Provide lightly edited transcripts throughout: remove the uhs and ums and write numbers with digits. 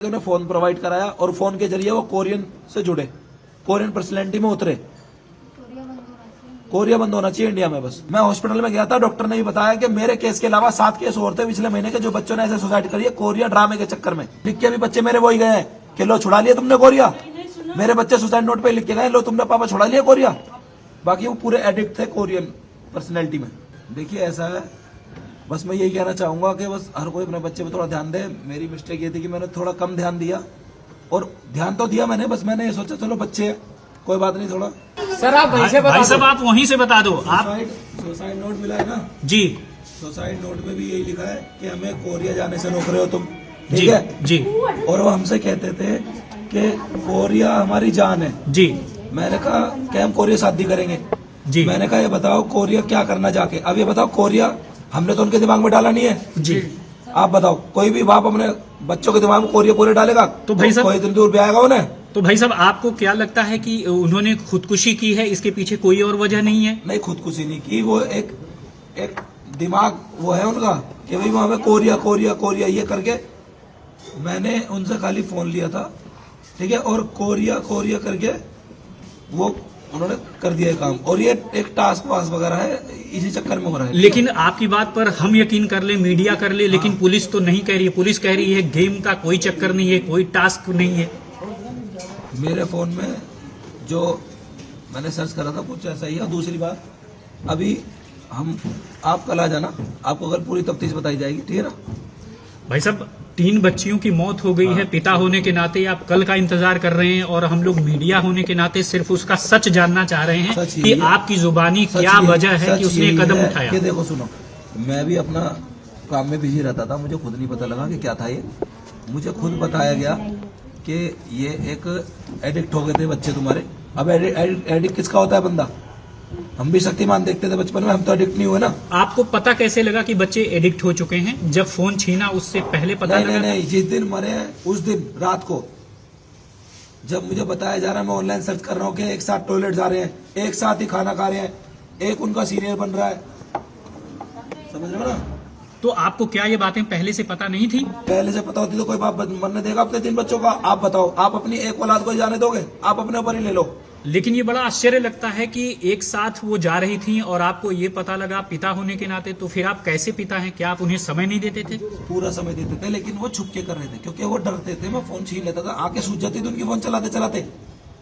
ने phone provide कराया और फोन के जरिए वो कोरियन से जुड़े, कोरियन पर्सनैलिटी में उतरे। कोरिया बंद होना चाहिए इंडिया में। बस मैं हॉस्पिटल में गया था, डॉक्टर ने भी बताया कि मेरे केस के अलावा 7 केस और थे पिछले महीने के जो बच्चों ने ऐसे सुसाइड करी है कोरिया ड्रामे के चक्कर में। लिख के भी बच्चे मेरे वही गए हैं कि लो छुड़ा लिया तुमने कोरिया। मेरे बच्चे सुसाइड नोट पे लिख के गए लो तुमने पापा छुड़ा लिया कोरिया। बाकी वो पूरे एडिक्ट थे कोरियन पर्सनैलिटी में। देखिए ऐसा है, बस मैं यही कहना चाहूंगा कि बस हर कोई अपने बच्चे पे थोड़ा ध्यान दे। मेरी मिस्टेक ये थी कि मैंने थोड़ा कम ध्यान दिया, और ध्यान तो दिया मैंने, बस मैंने ये सोचा चलो बच्चे कोई बात नहीं। थोड़ा सर आप वहीं से भाई साहब आप वहीं से बता दो। आप सुसाइड नोट मिला है ना जी, सुसाइड नोट में भी यही लिखा है कि हमें कोरिया जाने से रोक रहे हो तुम, जी ठीक है जी और वो हमसे कहते थे कि कोरिया हमारी जान है जी। मैंने कहा कि हम कोरिया शादी करेंगे जी। मैंने कहा ये बताओ कोरिया क्या करना जाके। अब ये बताओ कोरिया हमने तो उनके दिमाग में डाला नहीं है जी। आप बताओ कोई भी बाप अपने बच्चों के दिमाग में कोरिया डालेगा तो भाई साहब कोई दिन दूर भी आएगा उन्हें। तो भाई साहब आपको क्या लगता है कि उन्होंने खुदकुशी की है, इसके पीछे कोई और वजह नहीं है? नहीं, खुदकुशी नहीं की, वो एक दिमाग वो है उनका कि भाई वो हमें कोरिया कोरिया कोरिया ये करके। मैंने उनसे खाली फोन लिया था, ठीक है, और कोरिया कोरिया करके वो उन्होंने कर दिया काम, और ये एक टास्क पास वगैरह है, इसी चक्कर में हो रहा है। लेकिन आपकी बात पर हम यकीन कर ले, मीडिया कर ले, लेकिन पुलिस तो नहीं कह रही है। पुलिस कह रही है गेम का कोई चक्कर नहीं है, कोई टास्क नहीं है। मेरे फोन में जो मैंने सर्च करा था कुछ ऐसा ही है। दूसरी बात, अभी आप कल आ जाना, आपको कल पूरी तफ्तीश बताई जाएगी, ठीक है ना। भाई साहब 3 बच्चियों की मौत हो गई है, पिता होने के नाते आप कल का इंतजार कर रहे हैं, और हम लोग मीडिया होने के नाते सिर्फ उसका सच जानना चाह रहे हैं कि आपकी जुबानी क्या वजह है कि उसने कदम उठाया। ये देखो सुनो, मैं भी अपना काम में बिजी रहता था, मुझे खुद नहीं पता लगा कि क्या था ये। मुझे खुद बताया गया कि ये एक एडिक्ट हो गए थे बच्चे तुम्हारे। अब एडिक्ट किसका होता है बंदा? हम भी शक्तिमान देखते थे बचपन में, हम तो एडिक्ट नहीं हुए ना। आपको पता कैसे लगा कि बच्चे एडिक्ट हो चुके हैं? जब फोन छीना उससे पहले पता लगा? नहीं, जिस दिन मरे हैं उस दिन रात को जब मुझे बताया जा रहा है, मैं ऑनलाइन सर्च कर रहा हूँ कि एक साथ टॉयलेट जा रहे हैं, एक साथ ही खाना खा रहे हैं, एक उनका सीनियर बन रहा है, समझ रहे हो ना। तो आपको क्या ये बातें पहले से पता नहीं थी? पहले से पता होती तो कोई बाप मरने देगा अपने 3 बच्चों का? आप बताओ, आप अपनी एक औलाद को जाने दोगे? आप अपने ऊपर ही ले लो। लेकिन ये बड़ा आश्चर्य लगता है कि एक साथ वो जा रही थी और आपको ये पता लगा पिता होने के नाते, तो फिर आप कैसे पिता हैं? क्या आप उन्हें समय नहीं देते थे? पूरा समय देते थे, लेकिन वो छुप के कर रहे थे क्योंकि वो डरते थे। मैं फोन छीन लेता था, आंखें सूज जाती थी उनकी फोन चलाते चलाते,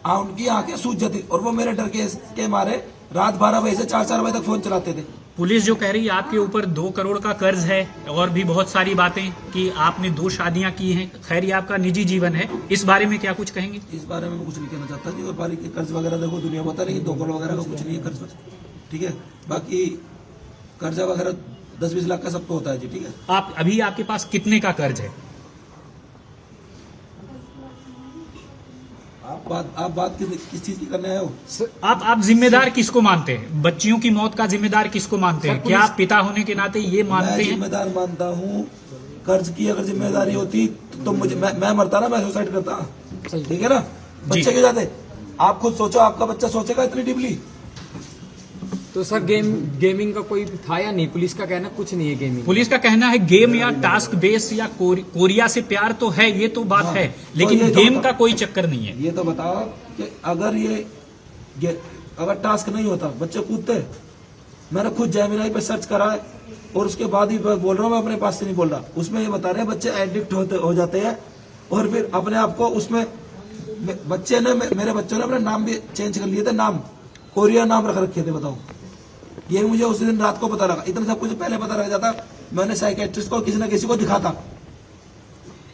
उनकी आंखें सूज जाती, और वो मेरे डर के मारे रात 12 बजे से 4-4 बजे तक फोन चलाते थे। पुलिस जो कह रही है आपके ऊपर 2 करोड़ का कर्ज है, और भी बहुत सारी बातें कि आपने 2 शादियां की हैं। खैर ये आपका निजी जीवन है, इस बारे में क्या कुछ कहेंगे? इस बारे में मैं कुछ नहीं कहना चाहता जी। और बारी के कर्ज वगैरह देखो दुनिया बता रही है, 2 करोड़ वगैरह का कुछ नहीं है कर्ज, ठीक है। बाकी कर्जा वगैरह 10-20 लाख का सबको होता है जी, ठीक है। आप अभी आपके पास कितने का कर्ज है? आप बात किस चीज की करने आए हो? आप जिम्मेदार किसको मानते हैं? बच्चियों की मौत का जिम्मेदार किसको मानते हैं? क्या आप पिता होने के नाते ये मानते हैं? जिम्मेदार मानता हूँ। कर्ज की अगर जिम्मेदारी होती तो मुझे मैं मरता ना, मैं सुसाइड करता, ठीक है ना। बच्चे के जाते, आप खुद सोचो, आपका बच्चा सोचेगा इतनी डीपली? तो सर गेमिंग का कोई था या नहीं? पुलिस का कहना कुछ नहीं है गेमिंग। पुलिस का कहना है गेम या टास्क बेस या कोरिया से प्यार तो है, ये तो बात है, लेकिन तो गेम का कोई चक्कर नहीं है। ये तो बताओ कि अगर टास्क नहीं होता बच्चे कूदते? मैंने खुद जेमिनी पे सर्च करा है और उसके बाद ही बोल रहा हूँ, मैं अपने पास से नहीं बोल रहा। उसमें ये बता रहे हैं बच्चे एडिक्ट हो जाते हैं, और फिर अपने आप को उसमें मेरे बच्चों ने अपने नाम भी चेंज कर लिए थे, नाम कोरिया नाम रख रखे थे। बताओ, ये मुझे उस दिन रात को पता लगा। इतना सब कुछ पहले पता लग जाता, मैंने साइकेट्रिस्ट को किसी न किसी को दिखाता।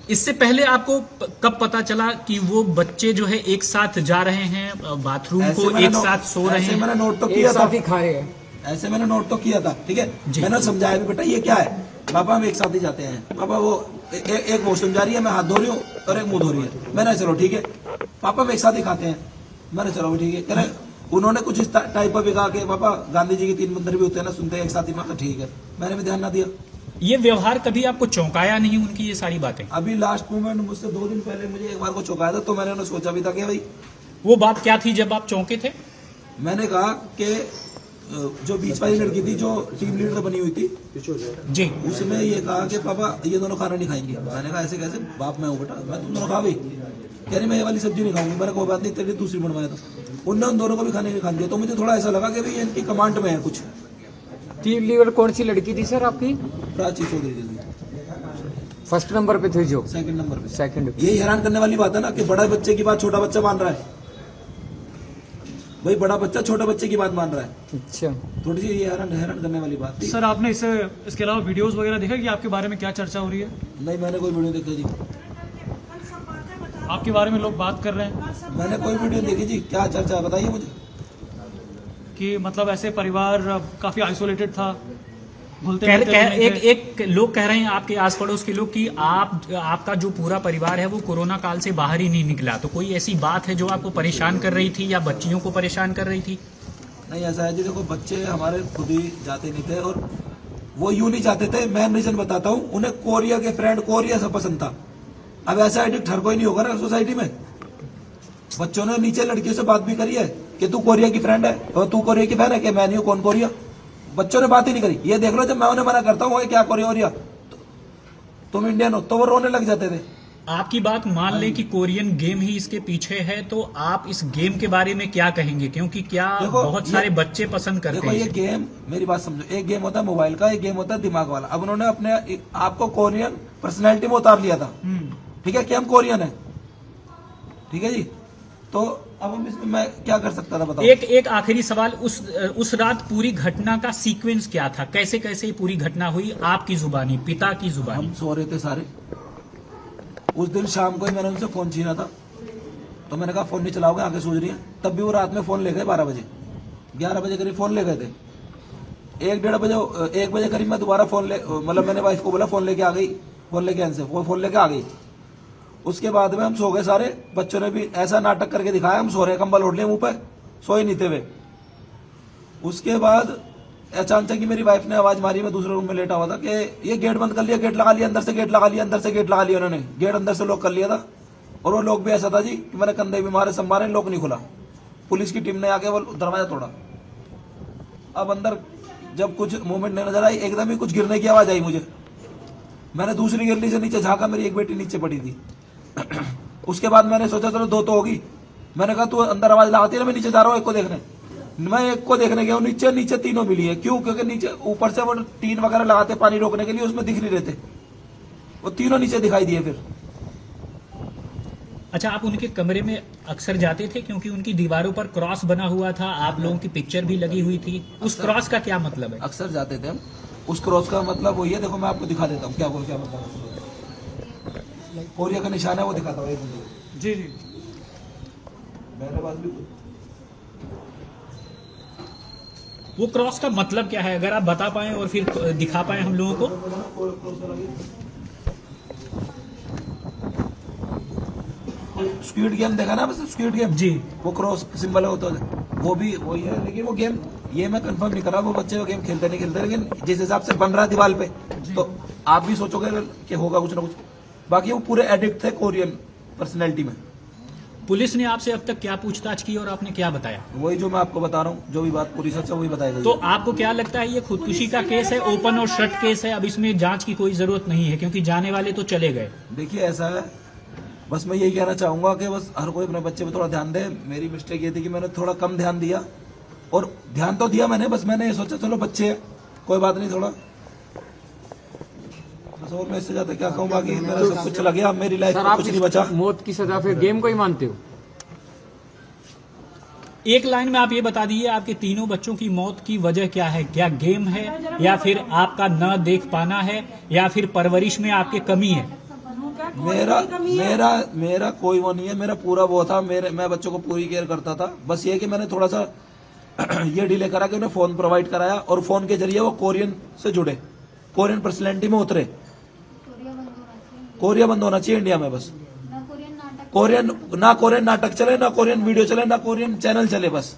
इससे पहले आपको कब पता चला कि वो बच्चे जो है एक साथ जा रहे हैं बाथरूम को, एक साथ सो रहे हैं? मैंने नोट तो किया था, खा रहे हैं, ऐसे मैंने नोट तो किया था, ठीक है। मैंने समझाया भी, बेटा ये क्या है? पापा हम एक साथ ही जाते हैं। पापा वो एक वॉशरूम जा रही है, मैं हाथ धो रही हूँ और एक मुंह धो रही है। मैंने चलो ठीक है। पापा हम एक साथ ही खाते हैं। मैंने चलो ठीक है। कह रहे उन्होंने कुछ इस टाइप का भी कहा कि पापा गांधी जी के 3 मंदिर भी होते हैं ना, सुनते हैं एक साथ ही। मैं ठीक है, मैंने भी ध्यान ना दिया। ये व्यवहार कभी आपको चौंकाया नहीं उनकी ये सारी बातें? अभी लास्ट मोमेंट मुझसे 2 दिन पहले मुझे एक बार को चौंकाया था, तो मैंने सोचा भी था कि भाई वो बात क्या थी जब आप चौंके थे? मैंने कहा कि जो बीच वाली लड़की थी जो टीम लीडर बनी हुई थी, जी, उसने ये कहा कि पापा ये दोनों खाना नहीं खाएंगे। मैंने कहा ऐसे कैसे, बाप मैं हूँ बेटा, मैं तुम दोनों खा भाई। कह रही मैं ये वाली सब्जी नहीं खाऊंगी। मैंने कोई बात नहीं, तेरे लिए दूसरी बनवाया था। उनने उन दोनों को भी खाने नहीं खा दिया। तो मुझे थोड़ा ऐसा लगा कि भाई इनकी कमांड में है कुछ। टीम लीडर कौन सी लड़की थी सर आपकी? प्राची चौधरी जी, फर्स्ट नंबर पे थी जो? सेकंड नंबर पे। सेकंड। यही हैरान करने वाली बात है ना कि बड़ा बच्चे की बात छोटा बच्चा मान रहा है। भाई बड़ा बच्चा छोटे बच्चे की बात मान रहा है। अच्छा, थोड़ी सी ये हैरान करने वाली बात थी। सर आपने इसके अलावा वीडियोस वगैरह देखा कि आपके बारे में क्या चर्चा हो रही है? नहीं, मैंने कोई वीडियो देखी जी। आपके बारे में लोग बात कर रहे हैं मैंने कोई वीडियो देखी जी। क्या चर्चा है बताइए मुझे। कि मतलब ऐसे परिवार काफी आइसोलेटेड था, घुलते कह, मिलते कह, नहीं थे। एक लोग कह रहे हैं आपके आस पड़ोस के लोग कि आपका जो पूरा परिवार है वो कोरोना काल से बाहर ही नहीं निकला। तो कोई ऐसी बात है जो आपको परेशान कर रही थी या बच्चियों को परेशान कर रही थी? नहीं, ऐसा है जी, देखो बच्चे हमारे खुद ही जाते नहीं थे और वो यूं नहीं चाहते थे। मैं रीजन बताता हूँ, उन्हें कोरिया के फ्रेंड कोरिया से पसंद था। अब ऐसा एडिक्ट हर कोई नहीं होगा ना सोसाइटी में। बच्चों ने नीचे लड़कियों से बात भी करी है कि तू कोरिया की फ्रेंड है और तू कोरिया की फैन है कि मैं नहीं हूं, कौन कोरिया। बच्चों ने बात ही नहीं करी। ये देख लो, जब मैं उन्हें मना करता हूँ क्या कोरिया तुम इंडियन हो, तो वो रोने लग जाते थे। आपकी बात मान ले कि कोरियन गेम ही इसके पीछे है, तो आप इस गेम के बारे में क्या कहेंगे? क्योंकि क्या बहुत सारे बच्चे पसंद करते देखो हैं। ये गेम, मेरी बात समझो, एक गेम होता है मोबाइल का, एक गेम होता है दिमाग वाला। अब उन्होंने अपने आपको कोरियन पर्सनैलिटी में उतार लिया था, ठीक है, कि हम कोरियन है, ठीक है जी। तो अब हम इसमें मैं क्या कर सकता था बताओ। एक आखिरी सवाल, उस रात पूरी घटना का सीक्वेंस क्या था? कैसे कैसे पूरी घटना हुई आपकी जुबानी, पिता की जुबानी? हम सो रहे थे सारे। उस दिन शाम को ही मैंने उनसे फोन छीना था, तो मैंने कहा फोन नहीं चलाओगे, आंखें सूझ रही हैं। तब भी वो रात में फोन ले गए 12 बजे, 11 बजे करीब फोन ले गए थे। 1 बजे करीब मैं दोबारा फोन मतलब मैंने वाइफ को बोला फोन लेके आ गई, फोन लेके आने से वो फोन लेके आ गई। उसके बाद में हम सो गए सारे। बच्चों ने भी ऐसा नाटक करके दिखाया, हम सो रहे, कंबल ओढ़ लिए मुंह पे, सो ही नहीं थे वे। उसके बाद अचानक ही मेरी वाइफ ने आवाज मारी, मैं दूसरे रूम में लेटा हुआ था, कि ये गेट बंद कर लिया, गेट लगा लिया, अंदर से गेट लगा लिया, अंदर से गेट लगा लिया। उन्होंने गेट अंदर से लॉक कर लिया था और वो लोग भी ऐसा था जी कि मेरे कंधे भी मारे, सब मारे, लॉक नहीं खुला। पुलिस की टीम ने आके वो दरवाजा तोड़ा। अब अंदर जब कुछ मूवमेंट नहीं नजर आई, एकदम ही कुछ गिरने की आवाज आई मुझे। मैंने दूसरी गली से नीचे झांका, मेरी एक बेटी नीचे पड़ी थी। उसके बाद मैंने सोचा चलो 2 तो होगी। मैंने कहा तू अंदर आवाज लगाती है ना, मैं नीचे जा रहा हूँ एक को देखने। मैं एक को देखने गया, नीचे तीनों मिली है। क्यों? क्योंकि नीचे ऊपर से वो टीन वगैरह लगाते पानी रोकने के लिए, उसमें दिख नहीं रहे थे, वो तीनों नीचे दिखाई दिए। फिर अच्छा, आप उनके कमरे में अक्सर जाते थे? क्योंकि उनकी दीवारों पर क्रॉस बना हुआ था, आप लोगों की पिक्चर भी लगी हुई थी। उस क्रॉस का क्या मतलब है? अक्सर जाते थे हम। उस क्रॉस का मतलब वही है, देखो मैं आपको दिखा देता हूँ क्या मतलब कोरिया का निशान है, वो दिखाता हूँ। जी जी, मेरे पास भी वो क्रॉस का मतलब क्या है, अगर आप बता पाए और फिर दिखा पाए हम लोगों को। स्क्विड गेम देखा ना, बस स्क्विड गेम जी, वो क्रॉस सिंबल होता है, वो भी वही है। लेकिन वो गेम, ये मैं कंफर्म नहीं कर रहा वो बच्चे वो गेम खेलते नहीं खेलते, लेकिन जिस हिसाब से बन रहा है दीवार पे, तो आप भी सोचोगे कि होगा कुछ ना कुछ। बाकी वो पूरे एडिक्ट थे कोरियन पर्सनैलिटी में। पुलिस ने आपसे अब तक क्या पूछताछ की और आपने क्या बताया? वही जो मैं आपको बता रहा हूँ, जो भी बात पूरी सच है वही बताई गई। तो आपको क्या लगता है ये खुदकुशी का केस है, ओपन और शट केस है? अब इसमें जांच की कोई जरूरत नहीं है क्योंकि जाने वाले तो चले गए। देखिए ऐसा है, बस मैं यही कहना चाहूंगा कि बस हर कोई अपने बच्चे पे थोड़ा ध्यान दे। मेरी मिस्टेक ये थी कि मैंने थोड़ा कम ध्यान दिया, और ध्यान तो दिया मैंने, बस मैंने ये सोचा चलो बच्चे हैं, कोई बात नहीं, थोड़ा बस। और मैं इससे ज्यादा क्या कहूँ, बाकी मेरा सब कुछ चला गया, मेरी लाइफ सर में आप कुछ नहीं बचा। मौत की सजा फिर गेम को ही मानते हो? एक लाइन में आप ये बता दीजिए, आपके तीनों बच्चों की मौत की वजह क्या है? क्या गेम है, या फिर आपका न देख पाना है, या फिर परवरिश में आपकी कमी है? मेरा कोई वो नहीं है, मेरा पूरा वो था, मैं बच्चों को पूरी केयर करता था। बस ये कि मैंने थोड़ा सा ये डिले करा कि उन्हें फोन प्रोवाइड कराया, और फोन के जरिए वो कोरियन से जुड़े, कोरियन पर्सनैलिटी में उतरे। कोरिया बंद होना चाहिए इंडिया में, बस कोरियन नाटक चले, ना कोरियन वीडियो चले, ना कोरियन चैनल चले। बस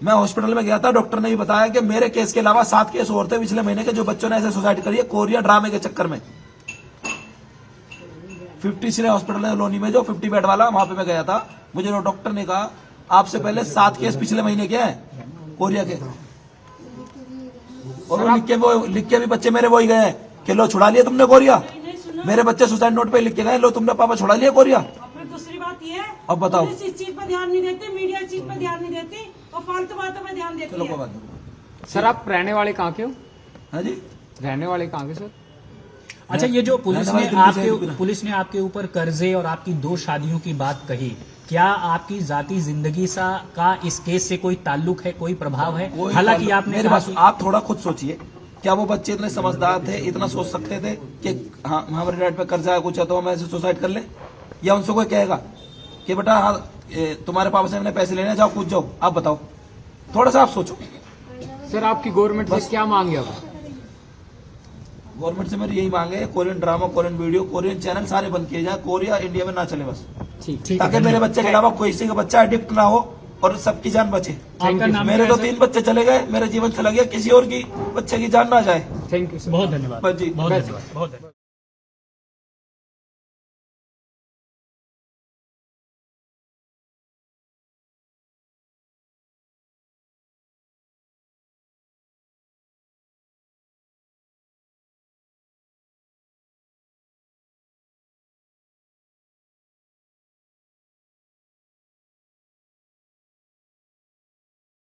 मैं हॉस्पिटल में गया था, डॉक्टर ने भी बताया कि मेरे केस के अलावा 7 केस और थे पिछले महीने के, जो बच्चों ने ऐसे सुसाइड करी है कोरिया ड्रामे के चक्कर में। 50 सिने हॉस्पिटल है लोनी में, जो 50 बेड वाला, वहां पे मैं गया था। मुझे डॉक्टर ने कहा आपसे पहले 7 केस पिछले महीने के हैं, कोरिया के। और वो लिख के भी बच्चे मेरे वही गए हैं कि लो छुड़ा लिया तुमने कोरिया। मेरे बच्चे सुसाइड नोट पे लिख के गए, लो तुमने पापा छुड़ा लिया कोरिया। फिर दूसरी बात ये है, अब बताओ, पुलिस इस चीज पर ध्यान नहीं देती, मीडिया इस चीज पर ध्यान नहीं देती और फालतू बातों पर ध्यान देती चलो है। कोई बात नहीं। सर आप रहने वाले कहाँ के हो? हाँ जी, रहने वाले कहाँ के सर? अच्छा, ये जो पुलिस रहने ने वाले दिल्ली से पुलिस ने आपके ऊपर कर्जे और आपकी 2 शादियों की बात कही, क्या आपकी जाती जिंदगी का इस केस से कोई ताल्लुक है, कोई प्रभाव है? हालांकि आपने मेरे कहा पास, आप थोड़ा खुद सोचिए, क्या वो बच्चे इतने समझदार थे, इतना सोच सकते थे कि हाँ हमारे डैड पे कर्जा है, कुछ है तो हम ऐसे सुसाइड कर ले? या उनसे कोई कहेगा कि बेटा हाँ तुम्हारे पापा से हमने पैसे लेने, जाओ कूद जाओ? आप बताओ, थोड़ा सा आप सोचो। सर आपकी गवर्नमेंट से क्या मांगे अब? गवर्नमेंट से मेरी यही मांग है, Korean drama, Korean video, Korean channel सारे बंद किए जाए, कोरिया इंडिया में ना चले बस, ठीक है, ताकि मेरे बच्चे के अलावा कोई किसी का बच्चा एडिक्ट ना हो और सबकी जान बचे। आपका नाम मेरे क्या तो है, 3 बच्चे चले गए, मेरे जीवन चला गया, किसी और की बच्चे की जान ना जाए। Thank you sir. बहुत धन्यवाद, बस जी। बहुत धन्यवाद, बहुत धन्यवाद।